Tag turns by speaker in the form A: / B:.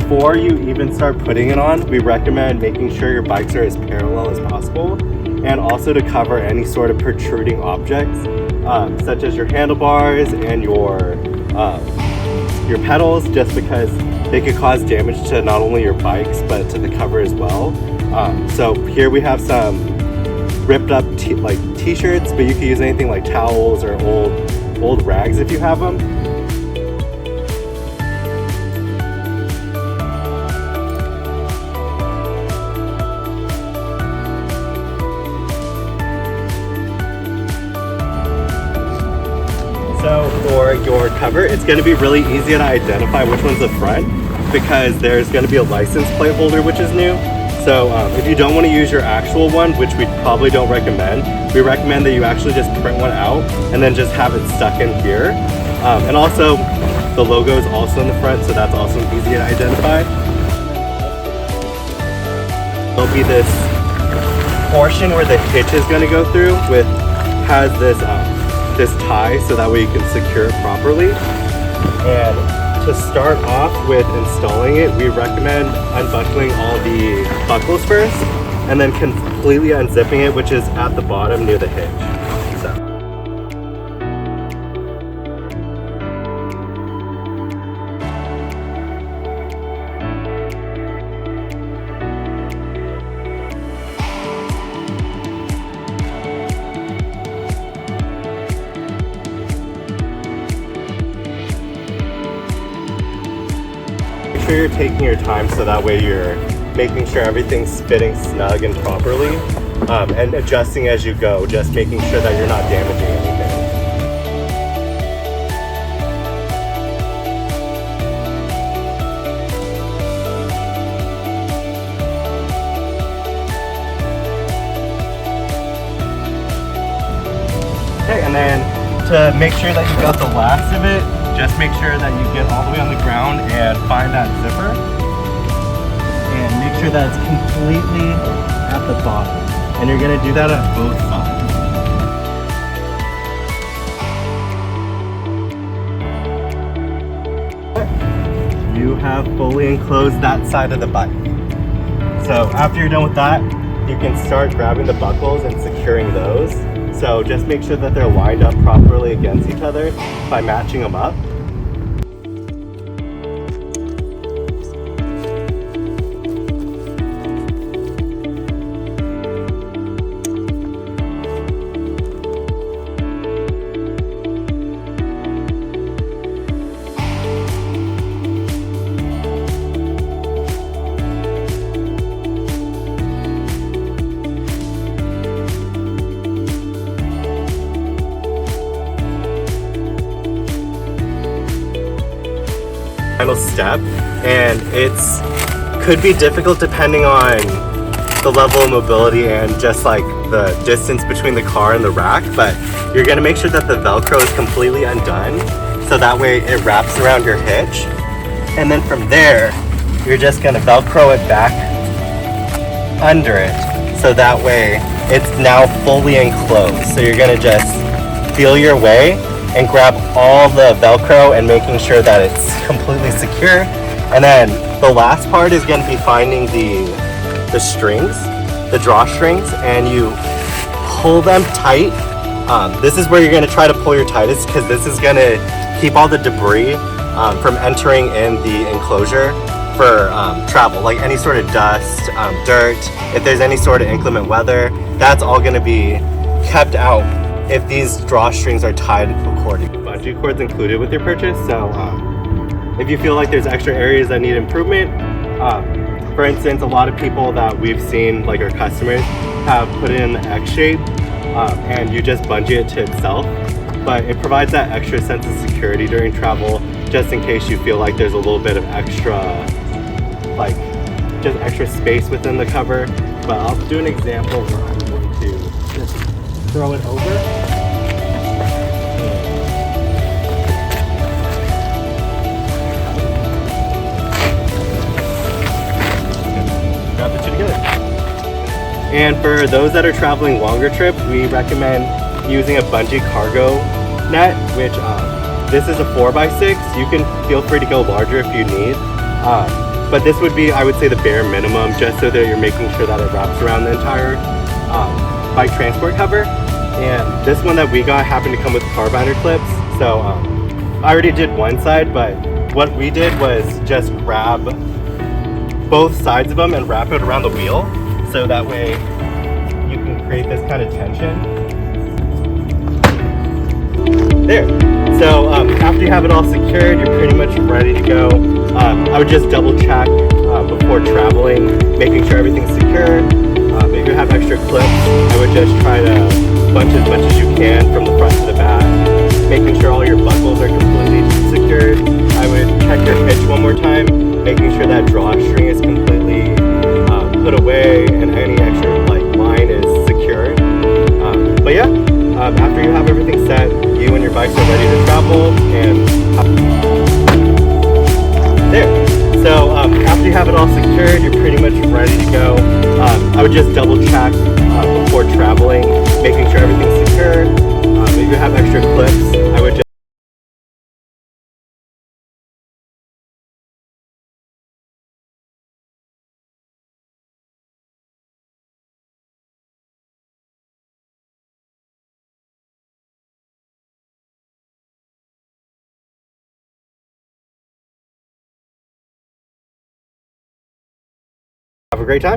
A: before you even start putting it on, we recommend making sure your bikes are as parallel as possible, and also to cover any sort of protruding objects, such as your handlebars and your pedals, just because they could cause damage to not only your bikes but to the cover as well. So here we have some ripped up t-shirts, but you can use anything like towels or old rags if you have them. So for your cover, it's going to be really easy to identify which one's the front, because there's going to be a license plate holder which is new. So if you don't want to use your actual one, which we probably don't recommend, we recommend that you actually just print one out and then just have it stuck in here. And also the logo is also in the front, so that's also easy to identify. There'll be this portion where the hitch is going to go through has this tie, so that way you can secure it properly. And to start off with installing it, we recommend unbuckling all the buckles first and then completely unzipping it, which is at the bottom near the hitch. Make sure you're taking your time, so that way you're making sure everything's fitting snug and properly, and adjusting as you go, just making sure that you're not damaging anything. Okay, and then to make sure that you got the last of it, just make sure that you get all the way on the ground and find that zipper. And make sure that it's completely at the bottom. And you're going to do that at both sides. You have fully enclosed that side of the bike. So after you're done with that, you can start grabbing the buckles and securing those. So just make sure that they're lined up properly against each other by matching them up. Final step, and it's could be difficult depending on the level of mobility and just like the distance between the car and the rack, but you're going to make sure that the Velcro is completely undone, so that way it wraps around your hitch, and then from there you're just going to Velcro it back under it, so that way it's now fully enclosed. So you're going to just feel your way and grab all the Velcro and making sure that it's completely secure. And then the last part is going to be finding the strings, the drawstrings, and you pull them tight. This is where you're going to try to pull your tightest, because this is going to keep all the debris from entering in the enclosure for travel, like any sort of dust, dirt. If there's any sort of inclement weather, that's all going to be kept out if these drawstrings are tied accordingly. Bungee cords included with your purchase, so if you feel like there's extra areas that need improvement, for instance, a lot of people that we've seen, like our customers, have put it in the X shape, and you just bungee it to itself, but it provides that extra sense of security during travel, just in case you feel like there's a little bit of extra, like just extra space within the cover. But I'll do an example where I'm going to just throw it over. Grab the two together. And for those that are traveling longer trips, we recommend using a bungee cargo net, which this is a 4x6. You can feel free to go larger if you need. but this would be, I would say, the bare minimum, just so that you're making sure that it wraps around the entire bike transport cover. And this one that we got happened to come with carbinder clips, so I already did one side, but what we did was just grab both sides of them and wrap it around the wheel, so that way you can create this kind of tension. There. So after you have it all secured, you're pretty much ready to go. I would just double check before traveling, making sure everything's secure. If you have extra clips, I would just try to bunch as much as you can from the front to the back, making sure all your buckles are completely secured. I would check your hitch one more time, making sure that drawstring is completely put away and any extra line is secured. But yeah, after you have everything set, you and your bikes are ready to travel. And there. So after you have it all secured, you're pretty much ready to go. I would just double check before traveling, making sure everything's secure. If you have extra clips, I would just have a great time.